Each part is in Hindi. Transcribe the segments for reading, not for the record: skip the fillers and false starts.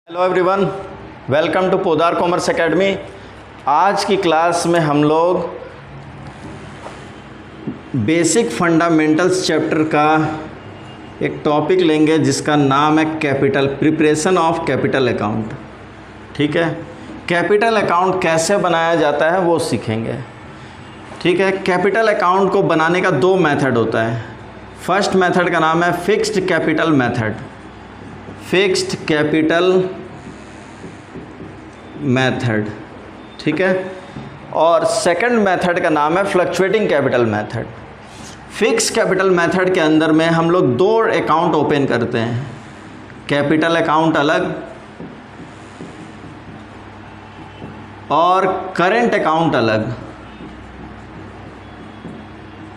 Hello everyone, welcome to Podar commerce academy. आज की क्लास में हम लोग बेसिक फंडामेंटल्स चैप्टर का एक टॉपिक लेंगे जिसका नाम है capital, preparation of capital account. ठीक है, कैपिटल अकाउंट कैसे बनाया जाता है वो सीखेंगे। ठीक है, कैपिटल अकाउंट को बनाने का दो मेथड होता है। फर्स्ट मेथड का नाम है fixed capital method, fixed capital method. ठीक है, और सेकंड मेथड का नाम है fluctuating capital method. Fix capital method के अंदर में हम लोग दो अकाउंट ओपन करते हैं, कैपिटल अकाउंट अलग और करेंट अकाउंट अलग।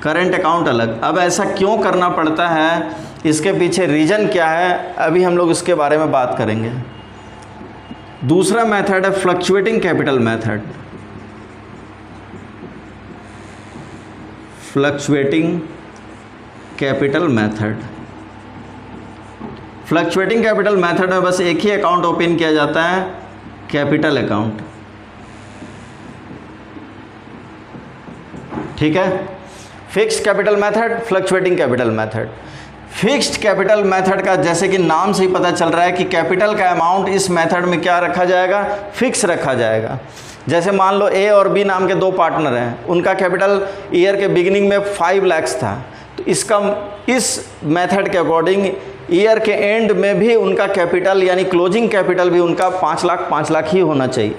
करेंट अकाउंट अलग। अब ऐसा क्यों करना पड़ता है, इसके पीछे रीज़न क्या है, अभी हम लोग इसके बारे में बात करेंगे। दूसरा मेथड है fluctuating capital method, fluctuating capital method. Fluctuating capital method में बस एक ही अकाउंट ओपन किया जाता है, कैपिटल अकाउंट। ठीक है, fixed capital method, fluctuating capital method. Fixed capital method का जैसे कि नाम से ही पता चल रहा है कि कैपिटल का अमाउंट इस मेथड में क्या रखा जाएगा, फिक्स रखा जाएगा। जैसे मान लो ए और बी नाम के दो पार्टनर हैं, उनका कैपिटल ईयर के बिगिनिंग में 5 लाख था, तो इस मेथड के अकॉर्डिंग ईयर के एंड में भी उनका कैपिटल यानी क्लोजिंग कैपिटल भी उनका 5 लाख ही होना चाहिए।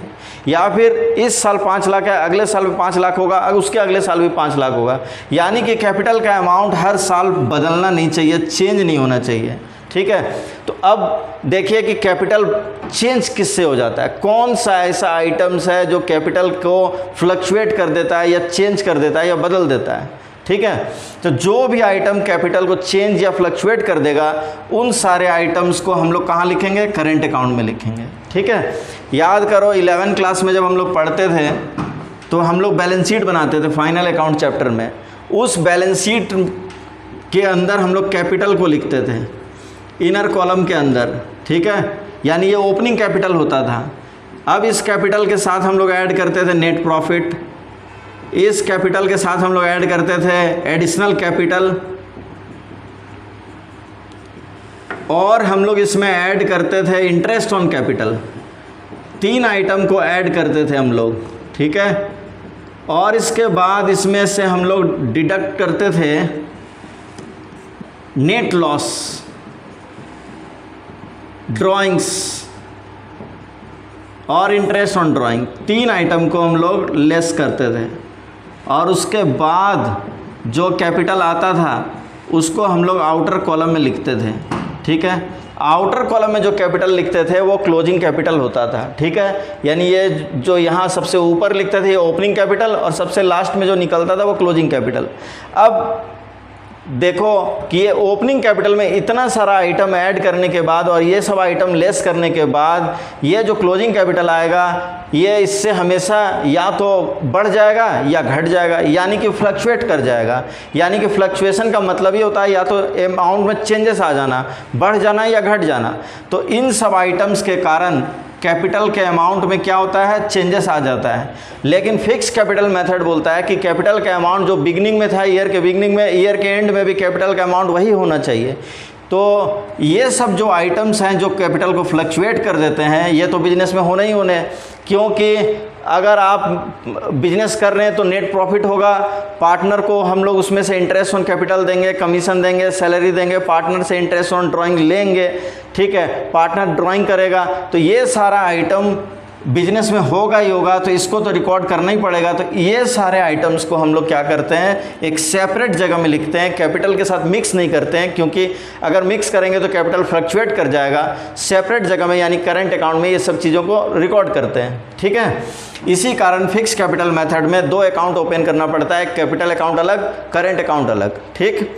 या फिर इस साल 5 लाख है, अगले साल भी 5 लाख होगा, उसके अगले साल भी 5 लाख होगा। यानी कि कैपिटल का अमाउंट हर साल बदलना नहीं चाहिए, चेंज नहीं होना चाहिए। ठीक है, तो अब देखिए कि कैपिटल चेंज किससे हो जाता है, कौन सा ऐसा आइटम्स है जो कैपिटल को फ्लक्चुएट कर देता है या चेंज कर देता है या बदल देता है। ठीक है, तो जो भी आइटम कैपिटल को चेंज या फ्लक्चुएट कर देगा उन सारे आइटम्स को हम लोग कहाँ लिखेंगे, करेंट अकाउंट में लिखेंगे। ठीक है, याद करो 11 क्लास में जब हम लोग पढ़ते थे तो हम लोग बैलेंस शीट बनाते थे फाइनल अकाउंट चैप्टर में। उस बैलेंस शीट के अंदर हम लोग कैपिटल को लिखते थे इनर कॉलम के अंदर। ठीक है, यानी ये ओपनिंग कैपिटल होता था। अब इस कैपिटल के साथ हम लोग ऐड करते थे नेट प्रॉफिट, इस कैपिटल के साथ हम लोग ऐड करते थे एडिशनल कैपिटल, और हम लोग इसमें ऐड करते थे इंटरेस्ट ऑन कैपिटल। 3 आइटम को ऐड करते थे हम लोग। ठीक है, और इसके बाद इसमें से हम लोग डिडक्ट करते थे नेट लॉस, ड्राइंग्स और इंटरेस्ट ऑन ड्राइंग। 3 आइटम को हम लोग लेस करते थे, और उसके बाद जो कैपिटल आता था उसको हम लोग आउटर कॉलम में लिखते थे। ठीक है, आउटर कॉलम में जो कैपिटल लिखते थे वो क्लोजिंग कैपिटल होता था। ठीक है, यानी ये जो यहाँ सबसे ऊपर लिखते थे ये ओपनिंग कैपिटल, और सबसे लास्ट में जो निकलता था वो क्लोजिंग कैपिटल। अब देखो कि ये ओपनिंग कैपिटल में इतना सारा आइटम ऐड करने के बाद और ये सब आइटम लेस करने के बाद ये जो क्लोजिंग कैपिटल आएगा ये इससे हमेशा या तो बढ़ जाएगा या घट जाएगा, यानी कि फ्लक्चुएट कर जाएगा। यानी कि फ्लक्चुएशन का मतलब ये होता है या तो अमाउंट में चेंजेस आ जाना, बढ़ जाना या घट जाना। तो इन सब आइटम्स के कारण कैपिटल के अमाउंट में क्या होता है, चेंजेस आ जाता है। लेकिन फिक्स कैपिटल मेथड बोलता है कि कैपिटल का अमाउंट जो बिगनिंग में था ईयर के बिगनिंग में, ईयर के एंड में भी कैपिटल का अमाउंट वही होना चाहिए। तो ये सब जो आइटम्स हैं जो कैपिटल को फ्लक्चुएट कर देते हैं ये तो बिजनेस में होने ही होने, क्योंकि अगर आप बिजनेस कर रहे हैं तो नेट प्रॉफिट होगा, पार्टनर को हम लोग उसमें से इंटरेस्ट ऑन कैपिटल देंगे, कमीशन देंगे, सैलरी देंगे, पार्टनर से इंटरेस्ट ऑन ड्राइंग लेंगे। ठीक है, पार्टनर ड्राइंग करेगा, तो ये सारा आइटम बिजनेस में होगा ही होगा, तो इसको तो रिकॉर्ड करना ही पड़ेगा। तो ये सारे आइटम्स को हम लोग क्या करते हैं, एक सेपरेट जगह में लिखते हैं, कैपिटल के साथ मिक्स नहीं करते हैं, क्योंकि अगर मिक्स करेंगे तो कैपिटल फ्लक्चुएट कर जाएगा। सेपरेट जगह में यानी करंट अकाउंट में ये सब चीज़ों को रिकॉर्ड करते हैं। ठीक है, इसी कारण फिक्स कैपिटल मेथड में 2 अकाउंट ओपन करना पड़ता है, कैपिटल अकाउंट अलग, करेंट अकाउंट अलग। ठीक,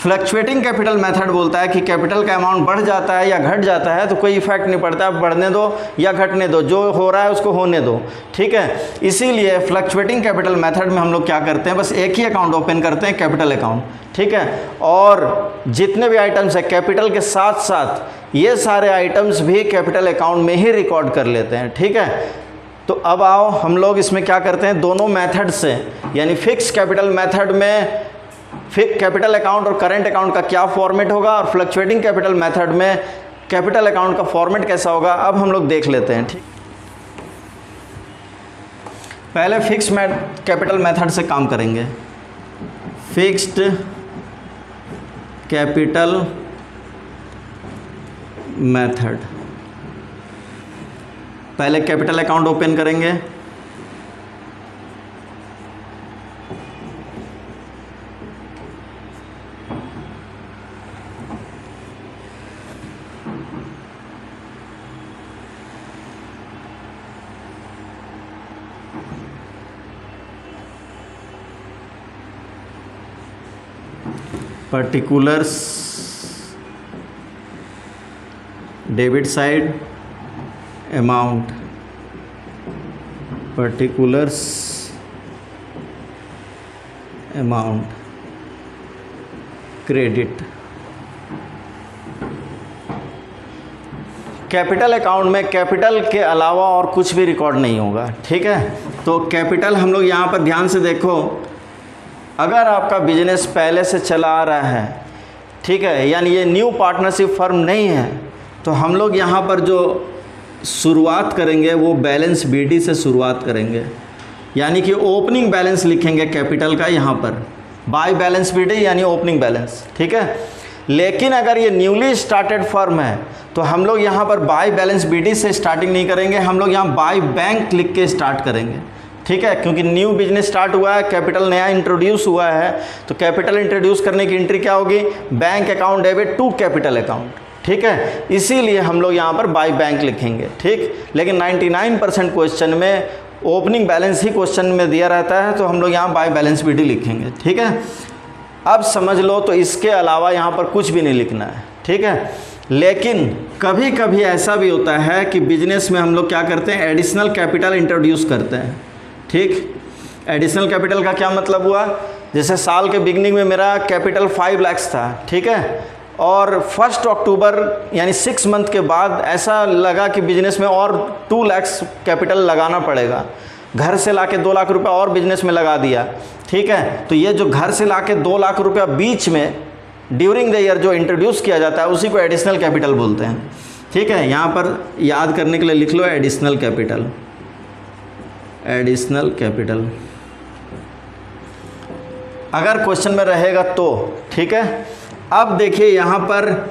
फ्लक्चुएटिंग कैपिटल मेथड बोलता है कि कैपिटल का अमाउंट बढ़ जाता है या घट जाता है तो कोई इफेक्ट नहीं पड़ता, आप बढ़ने दो या घटने दो, जो हो रहा है उसको होने दो, ठीक है। इसीलिए फ्लक्चुएटिंग कैपिटल मेथड में हम लोग क्या करते हैं, बस एक ही अकाउंट ओपन करते हैं, कैपिटल अकाउंट, ठीक है। और जितने भी आइटम्स है कैपिटल के साथ साथ ये सारे आइटम्स भी कैपिटल अकाउंट में ही रिकॉर्ड कर लेते हैं, ठीक है। तो अब आओ हम लोग इसमें क्या करते हैं, दोनों मेथड से, यानी फिक्स कैपिटल मेथड में कैपिटल अकाउंट और करंट अकाउंट का क्या फॉर्मेट होगा और फ्लक्चुएटिंग कैपिटल मेथड में कैपिटल अकाउंट का फॉर्मेट कैसा होगा, अब हम लोग देख लेते हैं, ठीक। पहले फिक्स कैपिटल मेथड से काम करेंगे। फिक्स्ड कैपिटल मेथड, पहले कैपिटल अकाउंट ओपन करेंगे, particulars debit side amount, particulars amount credit. Capital account में कैपिटल के अलावा और कुछ भी रिकॉर्ड नहीं होगा, ठीक है। तो कैपिटल हम लोग यहाँ पर ध्यान से देखो, अगर आपका बिजनेस पहले से चला आ रहा है, ठीक है, यानी ये न्यू पार्टनरशिप फर्म नहीं है, तो हम लोग यहाँ पर जो शुरुआत करेंगे वो बैलेंस बीडी से शुरुआत करेंगे, यानी कि ओपनिंग बैलेंस लिखेंगे कैपिटल का यहाँ पर, बाय बैलेंस बीडी यानी ओपनिंग बैलेंस, ठीक है। लेकिन अगर ये न्यूली स्टार्टेड फर्म है तो हम लोग यहाँ पर बाय बैलेंस बीडी से स्टार्टिंग नहीं करेंगे, हम लोग यहाँ बाय बैंक लिख के स्टार्ट करेंगे, ठीक है। क्योंकि न्यू बिजनेस स्टार्ट हुआ है, कैपिटल नया इंट्रोड्यूस हुआ है, तो कैपिटल इंट्रोड्यूस करने की एंट्री क्या होगी, bank account debit to capital account, ठीक है। इसीलिए हम लोग यहाँ पर बाय बैंक लिखेंगे, ठीक। लेकिन 99% क्वेश्चन में ओपनिंग बैलेंस ही क्वेश्चन में दिया रहता है, तो हम लोग यहाँ बाय बैलेंस बीडी लिखेंगे, ठीक है। अब समझ लो, तो इसके अलावा यहाँ पर कुछ भी नहीं लिखना है, ठीक है। लेकिन कभी कभी ऐसा भी होता है कि बिजनेस में हम लोग क्या करते हैं, एडिशनल कैपिटल इंट्रोड्यूस करते हैं, ठीक। एडिशनल कैपिटल का क्या मतलब हुआ, जैसे साल के बिगनिंग में मेरा कैपिटल 5 लाख था, ठीक है, और 1 अक्टूबर यानी 6 मंथ के बाद ऐसा लगा कि बिजनेस में और 2 लाख कैपिटल लगाना पड़ेगा, घर से लाके 2 लाख रुपया और बिजनेस में लगा दिया, ठीक है। तो ये जो घर से लाके 2 लाख रुपया बीच में ड्यूरिंग द ईयर जो इंट्रोड्यूस किया जाता है उसी को एडिशनल कैपिटल बोलते हैं, ठीक है। यहाँ पर याद करने के लिए लिख लो एडिशनल कैपिटल, एडिशनल कैपिटल अगर क्वेश्चन में रहेगा तो, ठीक है। अब देखिए यहाँ पर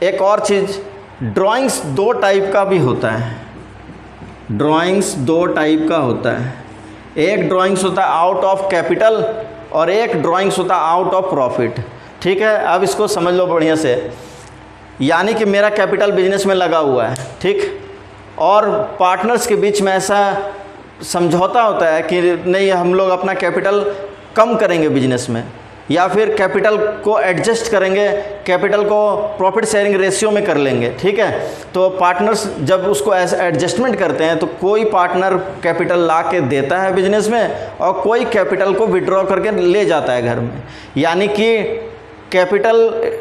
एक और चीज़, ड्राइंग्स 2 टाइप का भी होता है, ड्राइंग्स 2 टाइप का होता है, एक ड्राइंग्स होता है आउट ऑफ कैपिटल और एक ड्राइंग्स होता है आउट ऑफ प्रॉफिट, ठीक है। अब इसको समझ लो बढ़िया से, यानी कि मेरा कैपिटल बिजनेस में लगा हुआ है, ठीक, और पार्टनर्स के बीच में ऐसा समझौता होता है कि नहीं हम लोग अपना कैपिटल कम करेंगे बिजनेस में, या फिर कैपिटल को एडजस्ट करेंगे, कैपिटल को प्रॉफिट शेयरिंग रेशियो में कर लेंगे, ठीक है। तो पार्टनर्स जब उसको ऐसे एडजस्टमेंट करते हैं तो कोई पार्टनर कैपिटल ला के देता है बिजनेस में और कोई कैपिटल को विड्रॉ करके ले जाता है घर में, यानी कि कैपिटल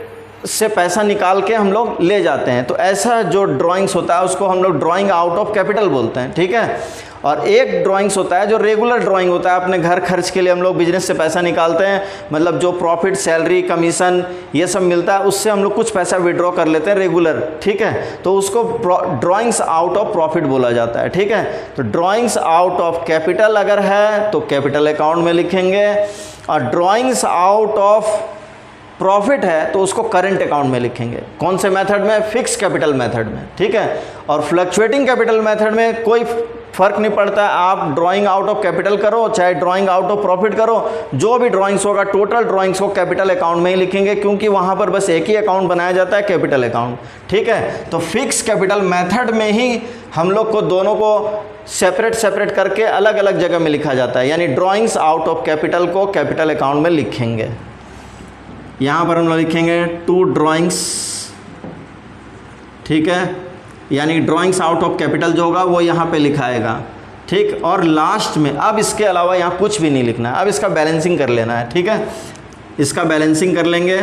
से पैसा निकाल के हम लोग ले जाते हैं। तो ऐसा जो ड्राइंग्स होता है उसको हम लोग ड्राइंग आउट ऑफ कैपिटल बोलते हैं, ठीक है। और एक ड्राइंग्स होता है जो रेगुलर ड्राइंग होता है, अपने घर खर्च के लिए हम लोग बिजनेस से पैसा निकालते हैं, मतलब जो प्रॉफिट सैलरी कमीशन ये सब मिलता है उससे हम लोग कुछ पैसा विड्रॉ कर लेते हैं रेगुलर, ठीक है। तो उसको ड्राइंग्स आउट ऑफ प्रॉफिट बोला जाता है, ठीक है। तो ड्राइंग्स आउट ऑफ कैपिटल अगर है तो कैपिटल अकाउंट में लिखेंगे, और ड्राइंग्स आउट ऑफ प्रॉफिट है तो उसको करंट अकाउंट में लिखेंगे। कौन से मेथड में, फिक्स कैपिटल मेथड में, ठीक है। और फ्लक्चुएटिंग कैपिटल मेथड में कोई फ़र्क नहीं पड़ता, आप ड्राइंग आउट ऑफ कैपिटल करो चाहे ड्राइंग आउट ऑफ प्रॉफिट करो, जो भी ड्राइंग्स होगा टोटल ड्राइंग्स को कैपिटल अकाउंट में ही लिखेंगे, क्योंकि वहाँ पर बस एक ही अकाउंट बनाया जाता है, कैपिटल अकाउंट, ठीक है। तो फिक्स कैपिटल मेथड में ही हम लोग को दोनों को सेपरेट करके अलग अलग जगह में लिखा जाता है, यानी ड्राइंग्स आउट ऑफ कैपिटल को कैपिटल अकाउंट में लिखेंगे, यहाँ पर हम लोग लिखेंगे 2 ड्राइंग्स, ठीक है, यानी ड्राइंग्स आउट ऑफ कैपिटल जो होगा वो यहाँ पे लिखाएगा, ठीक। और लास्ट में अब इसके अलावा यहाँ कुछ भी नहीं लिखना है, अब इसका बैलेंसिंग कर लेना है, ठीक है। इसका बैलेंसिंग कर लेंगे।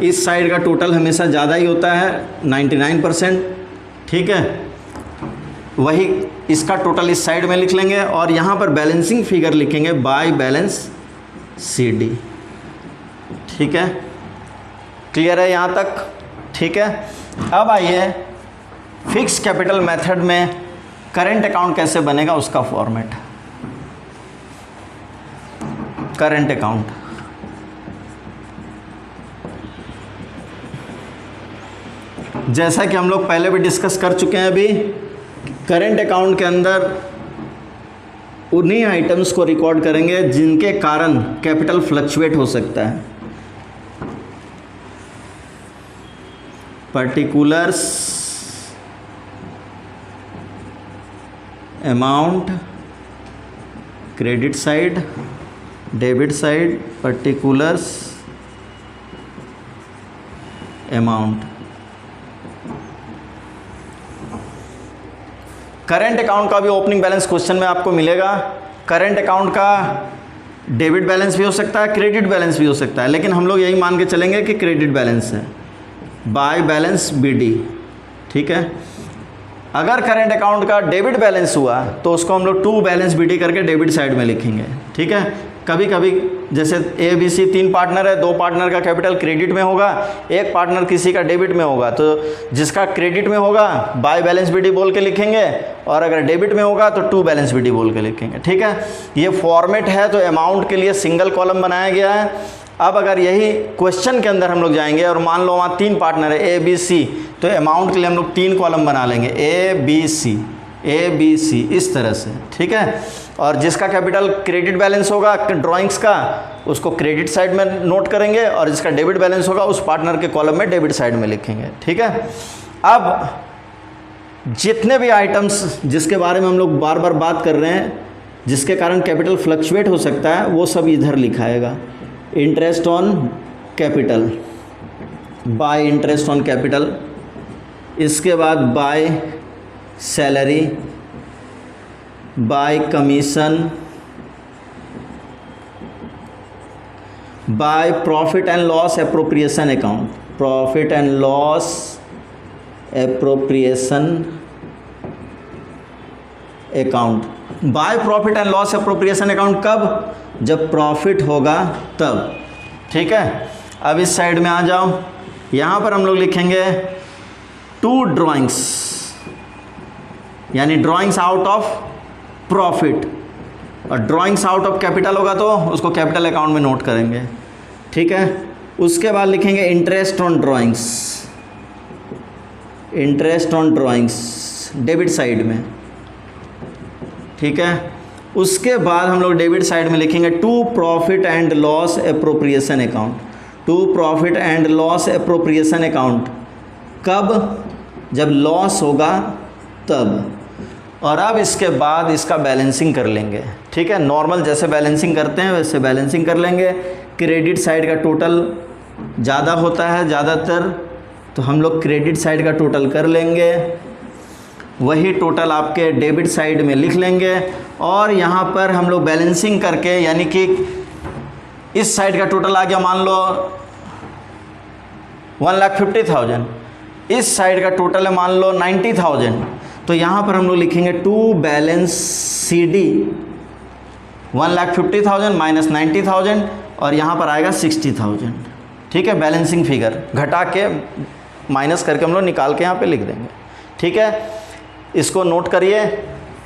इस साइड का टोटल हमेशा ज़्यादा ही होता है 99%, ठीक है। वही इसका टोटल इस साइड में लिख लेंगे और यहाँ पर बैलेंसिंग फिगर लिखेंगे बाय बैलेंस CD, ठीक है। क्लियर है यहाँ तक, ठीक है। अब आइए फिक्स कैपिटल मेथड में करंट अकाउंट कैसे बनेगा उसका फॉर्मेट। करंट अकाउंट, जैसा कि हम लोग पहले भी डिस्कस कर चुके हैं, अभी करंट अकाउंट के अंदर उन्हीं आइटम्स को रिकॉर्ड करेंगे जिनके कारण कैपिटल फ्लक्चुएट हो सकता है। Particulars amount, credit side, debit side, particulars amount. Current account का भी ओपनिंग बैलेंस क्वेश्चन में आपको मिलेगा। करंट अकाउंट का डेबिट बैलेंस भी हो सकता है, क्रेडिट बैलेंस भी हो सकता है, लेकिन हम लोग यही मान के चलेंगे कि क्रेडिट बैलेंस है, बाय बैलेंस BD, ठीक है। अगर करंट अकाउंट का डेबिट बैलेंस हुआ तो उसको हम लोग 2 बैलेंस BD करके डेबिट साइड में लिखेंगे, ठीक है। कभी कभी जैसे ABC 3 पार्टनर है, 2 पार्टनर का कैपिटल क्रेडिट में होगा, 1 पार्टनर किसी का डेबिट में होगा, तो जिसका क्रेडिट में होगा बाय बैलेंस BD बोल के लिखेंगे और अगर डेबिट में होगा तो 2 बैलेंस BD बोल के लिखेंगे, ठीक है। ये फॉर्मेट है, तो अमाउंट के लिए सिंगल कॉलम बनाया गया है। अब अगर यही क्वेश्चन के अंदर हम लोग जाएंगे और मान लो वहाँ 3 पार्टनर है ABC, तो अमाउंट के लिए हम लोग 3 कॉलम बना लेंगे, ABC इस तरह से, ठीक है। और जिसका कैपिटल क्रेडिट बैलेंस होगा ड्राइंग्स का, उसको क्रेडिट साइड में नोट करेंगे और जिसका डेबिट बैलेंस होगा उस पार्टनर के कॉलम में डेबिट साइड में लिखेंगे, ठीक है। अब जितने भी आइटम्स जिसके बारे में हम लोग बार बार बात कर रहे हैं जिसके कारण कैपिटल फ्लक्चुएट हो सकता है वो सब इधर लिखाएगा। Interest on capital, by interest on capital, इसके बाद by salary, by commission, by profit and loss appropriation account, profit and loss appropriation account. By profit and loss appropriation account कब? जब प्रॉफिट होगा तब, ठीक है। अब इस साइड में आ जाओ, यहाँ पर हम लोग लिखेंगे 2 ड्राइंग्स, यानी ड्राइंग्स आउट ऑफ प्रॉफिट, और ड्राइंग्स आउट ऑफ कैपिटल होगा तो उसको कैपिटल अकाउंट में नोट करेंगे, ठीक है। उसके बाद लिखेंगे interest on drawings, interest on drawings debit side में, ठीक है। उसके बाद हम लोग डेबिट साइड में लिखेंगे 2 profit and loss appropriation account, 2 profit and loss appropriation account कब? जब लॉस होगा तब। और अब इसके बाद इसका बैलेंसिंग कर लेंगे, ठीक है। नॉर्मल जैसे बैलेंसिंग करते हैं वैसे बैलेंसिंग कर लेंगे। क्रेडिट साइड का टोटल ज़्यादा होता है ज़्यादातर, तो हम लोग क्रेडिट साइड का टोटल कर लेंगे, वही टोटल आपके डेबिट साइड में लिख लेंगे। और यहाँ पर हम लोग बैलेंसिंग करके, यानी कि इस साइड का टोटल आ गया मान लो 1,50,000, इस साइड का टोटल है मान लो 90,000, तो यहाँ पर हम लोग लिखेंगे 2 बैलेंस CD, 1,50,000 माइनस 90,000 और यहाँ पर आएगा 60,000, ठीक है। बैलेंसिंग फिगर घटा के माइनस करके हम लोग निकाल के यहाँ पे लिख देंगे, ठीक है। इसको नोट करिए,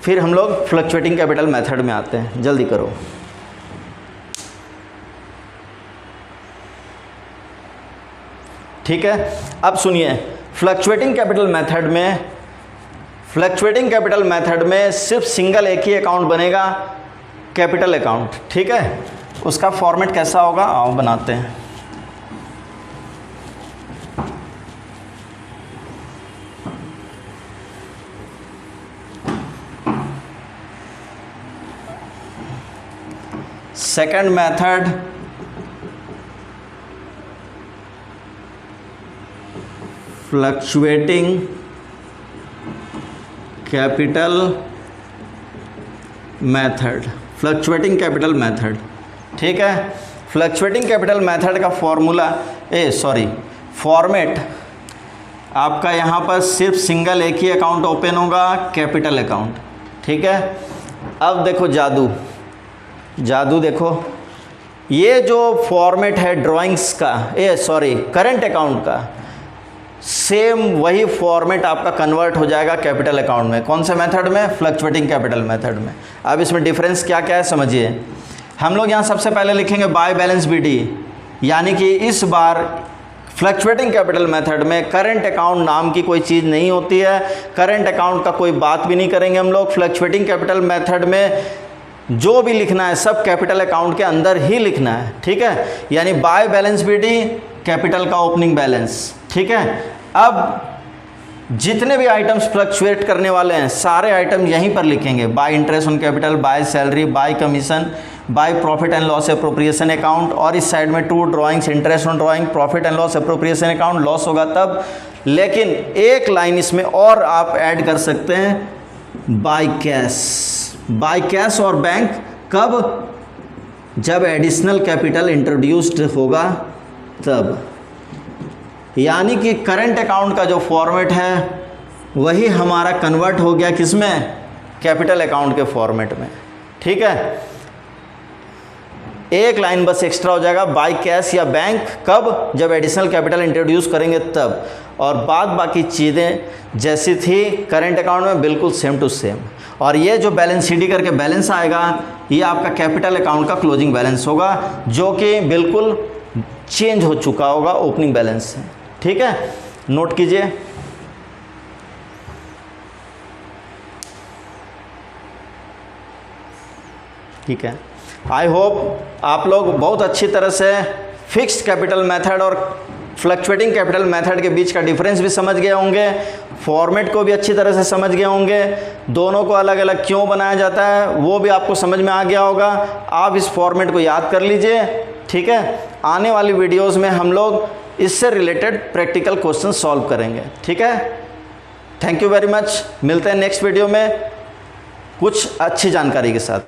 फिर हम लोग फ्लक्चुएटिंग कैपिटल मेथड में आते हैं, जल्दी करो। ठीक है, अब सुनिए, फ्लक्चुएटिंग कैपिटल मेथड में सिर्फ सिंगल एक ही अकाउंट बनेगा, कैपिटल अकाउंट, ठीक है। उसका फॉर्मेट कैसा होगा आओ बनाते हैं। Second method fluctuating capital method, fluctuating capital method, ठीक है। फ्लक्चुएटिंग कैपिटल मेथड का फॉर्मेट आपका यहाँ पर सिर्फ सिंगल एक ही अकाउंट ओपन होगा, कैपिटल अकाउंट, ठीक है। अब देखो जादू देखो, ये जो फॉर्मेट है ड्राइंग्स का, करंट अकाउंट का, सेम वही फॉर्मेट आपका कन्वर्ट हो जाएगा कैपिटल अकाउंट में। कौन से मेथड में? फ्लक्चुएटिंग कैपिटल मेथड में। अब इसमें डिफरेंस क्या क्या है समझिए। हम लोग यहाँ सबसे पहले लिखेंगे बाय बैलेंस BD, यानी कि इस बार फ्लक्चुएटिंग कैपिटल मेथड में करंट अकाउंट नाम की कोई चीज़ नहीं होती है, करंट अकाउंट का कोई बात भी नहीं करेंगे हम लोग। फ्लक्चुएटिंग कैपिटल मेथड में जो भी लिखना है सब कैपिटल अकाउंट के अंदर ही लिखना है, ठीक है। यानी बाय बैलेंस BD कैपिटल का ओपनिंग बैलेंस, ठीक है। अब जितने भी आइटम्स फ्लक्चुएट करने वाले हैं सारे आइटम यहीं पर लिखेंगे, bye interest on capital, bye salary, by commission, by profit and loss appropriation account, और इस साइड में 2 drawings, interest on drawing, profit and loss appropriation account, loss होगा तब। लेकिन एक लाइन इसमें और आप ऐड कर सकते हैं, बाय कैश और बैंक, कब? जब एडिशनल कैपिटल इंट्रोड्यूस्ड होगा तब। यानी कि करंट अकाउंट का जो फॉर्मेट है वही हमारा कन्वर्ट हो गया किसमें? कैपिटल अकाउंट के फॉर्मेट में, ठीक है। एक लाइन बस एक्स्ट्रा हो जाएगा, बाय कैश या बैंक, कब? जब एडिशनल कैपिटल इंट्रोड्यूस करेंगे तब। और बाकी चीज़ें जैसी थी करंट अकाउंट में बिल्कुल सेम टू सेम। और ये जो बैलेंस CD करके बैलेंस आएगा ये आपका कैपिटल अकाउंट का क्लोजिंग बैलेंस होगा, जो कि बिल्कुल चेंज हो चुका होगा ओपनिंग बैलेंस से, ठीक है। नोट कीजिए। ठीक है, आई होप आप लोग बहुत अच्छी तरह से फिक्स्ड कैपिटल मेथड और फ्लक्चुएटिंग कैपिटल मेथड के बीच का डिफरेंस भी समझ गए होंगे, फॉर्मेट को भी अच्छी तरह से समझ गए होंगे, दोनों को अलग अलग क्यों बनाया जाता है वो भी आपको समझ में आ गया होगा। आप इस फॉर्मेट को याद कर लीजिए, ठीक है। आने वाली वीडियोस में हम लोग इससे रिलेटेड प्रैक्टिकल क्वेश्चन सॉल्व करेंगे, ठीक है। थैंक यू वेरी मच, मिलते हैं नेक्स्ट वीडियो में कुछ अच्छी जानकारी के साथ।